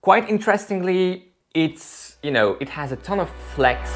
Quite interestingly, it has a ton of flex.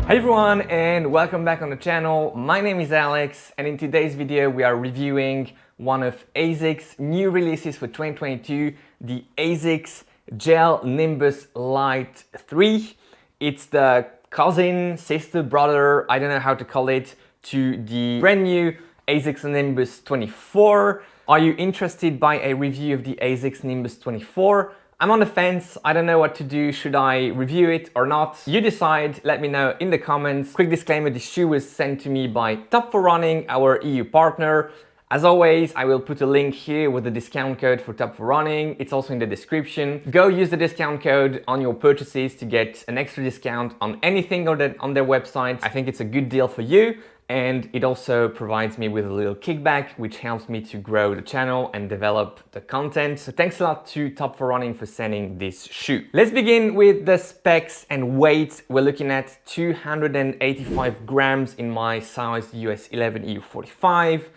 Hey everyone, and welcome back on the channel. My name is Alex, and in today's video we are reviewing one of Asics' new releases for 2022, the Asics Gel Nimbus Lite 3. It's the cousin, sister, brother, I don't know how to call it, to the brand new Asics Nimbus 24. Are you interested by a review of the Asics Nimbus 24? I'm on the fence, I don't know what to do, should I review it or not? You decide, let me know in the comments. Quick disclaimer, this shoe was sent to me by Top for Running, our EU partner. As always, I will put a link here with the discount code for Top for Running. It's also in the description. Go use the discount code on your purchases to get an extra discount on anything on their website. I think it's a good deal for you. And it also provides me with a little kickback, which helps me to grow the channel and develop the content. So thanks a lot to Top for Running for sending this shoe. Let's begin with the specs and weight. We're looking at 285 grams in my size US 11 EU 45.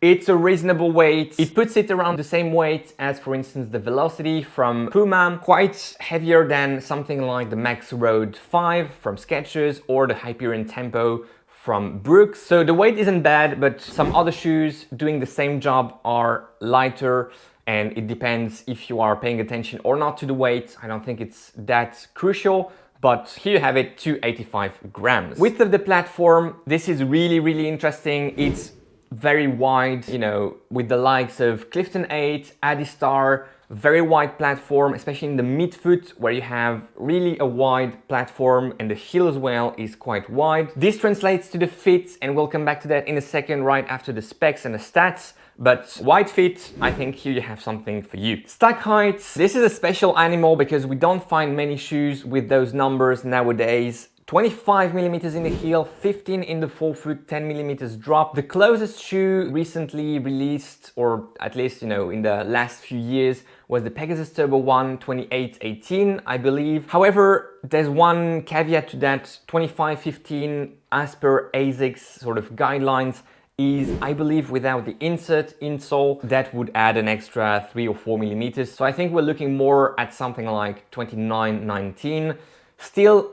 It's a reasonable weight. It puts it around the same weight as, for instance, the Velocity from Puma, quite heavier than something like the Max Road 5 from Skechers or the Hyperion Tempo from Brooks. So the weight isn't bad, but some other shoes doing the same job are lighter, and it depends if you are paying attention or not to the weight. I don't think it's that crucial, but here you have it, 285 grams. Width of the platform, this is really interesting. It's very wide, with the likes of Clifton 8, Adistar, very wide platform, especially in the midfoot where you have really a wide platform, and the heel as well is quite wide. This translates to the fit, and we'll come back to that in a second right after the specs and the stats. But wide fit, I think here you have something for you. Stack heights, this is a special animal because we don't find many shoes with those numbers nowadays. 25 millimeters in the heel, 15 in the forefoot, 10 millimeters drop. The closest shoe recently released, or at least, in the last few years, was the Pegasus Turbo 1 2818, I believe. However, there's one caveat to that. 2515, as per Asics sort of guidelines, is, I believe, without the insole, that would add an extra 3 or 4 millimeters. So I think we're looking more at something like 2919. Still,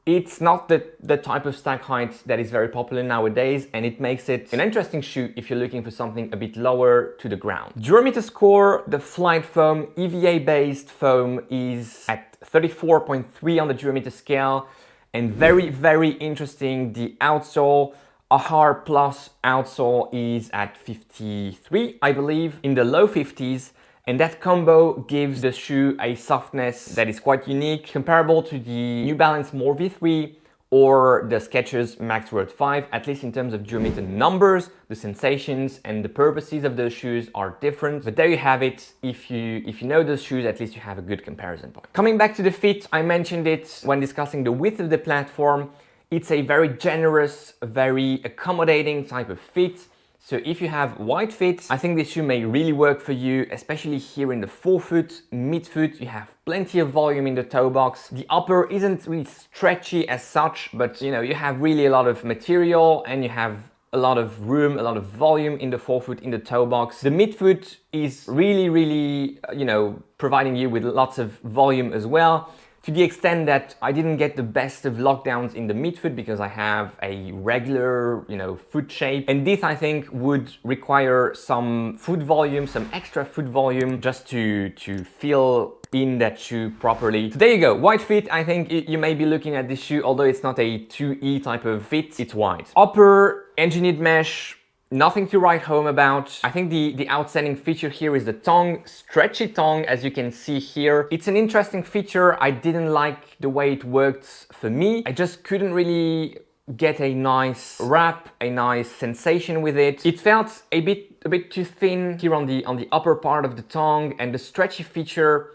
it's not the type of stack height that is very popular nowadays, and it makes it an interesting shoe if you're looking for something a bit lower to the ground. Durometer score, the Flight Foam EVA-based foam is at 34.3 on the Durometer scale, and very interesting, the outsole, AHAR Plus outsole is at 53, I believe, in the low 50s. And that combo gives the shoe a softness that is quite unique, comparable to the New Balance More V3 or the Skechers Max Road 5, at least in terms of durometer numbers. The sensations and the purposes of those shoes are different, but there you have it. If you know those shoes, at least you have a good comparison point. Coming back to the fit, I mentioned it when discussing the width of the platform. It's a very generous, very accommodating type of fit. So if you have wide fit, I think this shoe may really work for you, especially here in the forefoot, midfoot. You have plenty of volume in the toe box. The upper isn't really stretchy as such, but you have really a lot of material, and you have a lot of room, a lot of volume in the forefoot, in the toe box. The midfoot is really, providing you with lots of volume as well, to the extent that I didn't get the best of lockdowns in the midfoot because I have a regular, foot shape. And this, I think, would require some foot volume, some extra foot volume, just to feel in that shoe properly. So there you go, wide fit. I think you may be looking at this shoe, although it's not a 2E type of fit, it's wide. Upper engineered mesh, nothing to write home about. I think the outstanding feature here is the tongue, stretchy tongue, as you can see here. It's an interesting feature. I didn't like the way it worked for me. I just couldn't really get a nice wrap, a nice sensation with it. It felt a bit too thin here on the upper part of the tongue, and the stretchy feature,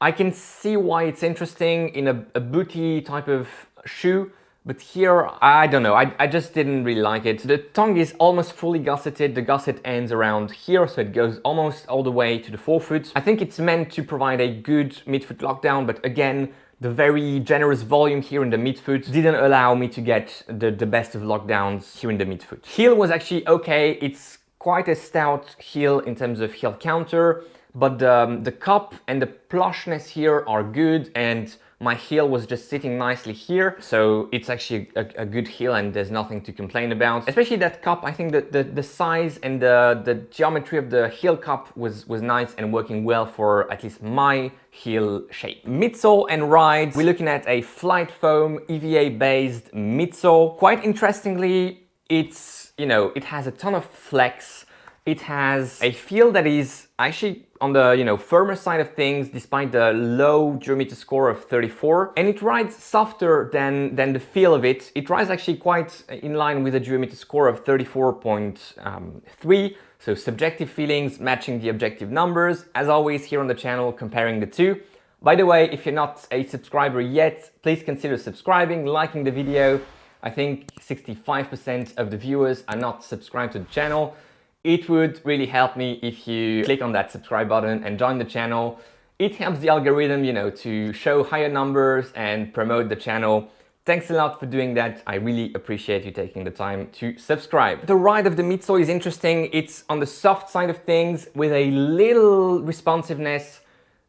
I can see why it's interesting in a booty type of shoe, But here, I don't know, I just didn't really like it. The tongue is almost fully gusseted. The gusset ends around here, so it goes almost all the way to the forefoot. I think it's meant to provide a good midfoot lockdown, but again, the very generous volume here in the midfoot didn't allow me to get the best of lockdowns here in the midfoot. Heel was actually okay. It's quite a stout heel in terms of heel counter, but the cup and the plushness here are good, and my heel was just sitting nicely here, so it's actually a good heel and there's nothing to complain about. Especially that cup, I think that the size and the geometry of the heel cup was nice and working well for at least my heel shape. Midsole and ride, we're looking at a Flight Foam EVA based midsole. Quite interestingly, it's, you know, it has a ton of flex. It has a feel that is actually on the, you know, firmer side of things, despite the low geometry score of 34, and it rides softer than the feel of it. It rides actually quite in line with a geometry score of 34.3, so subjective feelings matching the objective numbers. As always here on the channel, comparing the two. By the way, if you're not a subscriber yet, please consider subscribing, liking the video. I think 65% of the viewers are not subscribed to the channel. It would really help me if you click on that subscribe button and join the channel. It helps the algorithm, you know, to show higher numbers and promote the channel. Thanks a lot for doing that. I really appreciate you taking the time to subscribe. The ride of the midsole is interesting. It's on the soft side of things with a little responsiveness,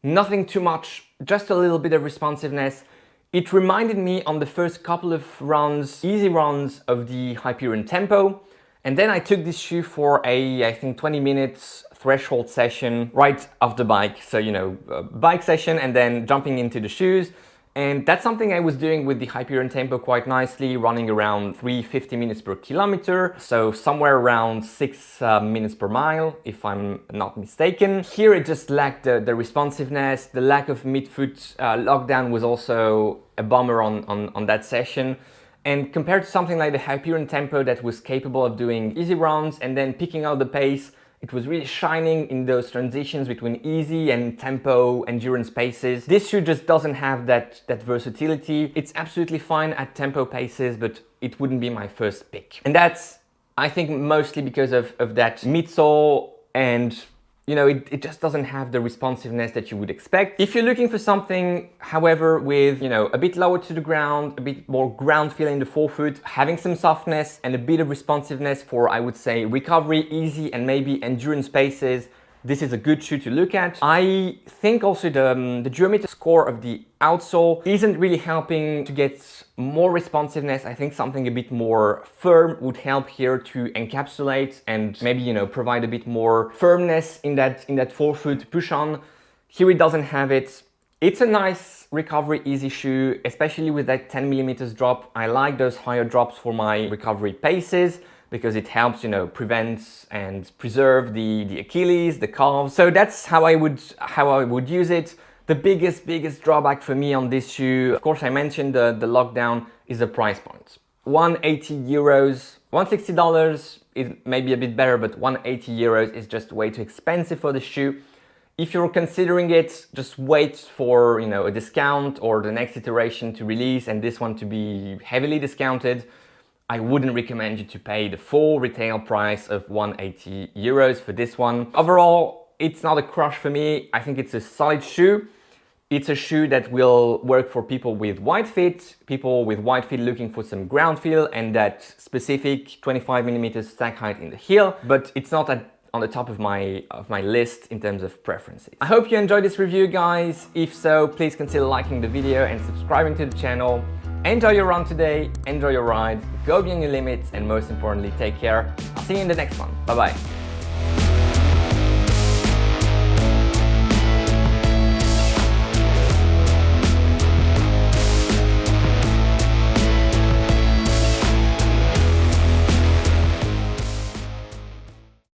nothing too much, just a little bit of responsiveness. It reminded me on the first couple of runs, easy runs of the Hyperion Tempo. And then I took this shoe for a, I think, 20 minutes threshold session right off the bike. So, you know, bike session and then jumping into the shoes. And that's something I was doing with the Hyperion Tempo quite nicely, running around 350 minutes per kilometer. So somewhere around 6 minutes per mile, if I'm not mistaken. Here it just lacked the responsiveness. The lack of midfoot lockdown was also a bummer on that session. And compared to something like the Hyperion Tempo that was capable of doing easy runs and then picking out the pace, it was really shining in those transitions between easy and tempo endurance paces. This shoe just doesn't have that versatility. It's absolutely fine at tempo paces, but it wouldn't be my first pick. And that's, I think, mostly because of that midsole, and you know, it just doesn't have the responsiveness that you would expect. If you're looking for something, however, with, you know, a bit lower to the ground, a bit more ground feel in the forefoot, having some softness and a bit of responsiveness for, I would say, recovery, easy, and maybe endurance paces, this is a good shoe to look at. I think also the geometry score of the outsole isn't really helping to get more responsiveness. I think something a bit more firm would help here to encapsulate and maybe, you know, provide a bit more firmness in that forefoot push on. Here it doesn't have it. It's a nice recovery easy shoe, especially with that 10 millimeters drop. I like those higher drops for my recovery paces, because it helps, you know, prevent and preserve the Achilles, the calves. So that's how I would use it. The biggest drawback for me on this shoe, of course I mentioned the lockdown, is the price point. 180 euros, $160 is maybe a bit better, but 180 euros is just way too expensive for the shoe. If you're considering it, just wait for, you know, a discount or the next iteration to release and this one to be heavily discounted. I wouldn't recommend you to pay the full retail price of 180 euros for this one. Overall, it's not a crush for me. I think it's a solid shoe. It's a shoe that will work for people with wide feet looking for some ground feel and that specific 25 millimeters stack height in the heel, but it's not on the top of my list in terms of preferences. I hope you enjoyed this review, guys. If so, please consider liking the video and subscribing to the channel. Enjoy your run today, enjoy your ride, go beyond your limits, and most importantly, take care. I'll see you in the next one. Bye-bye.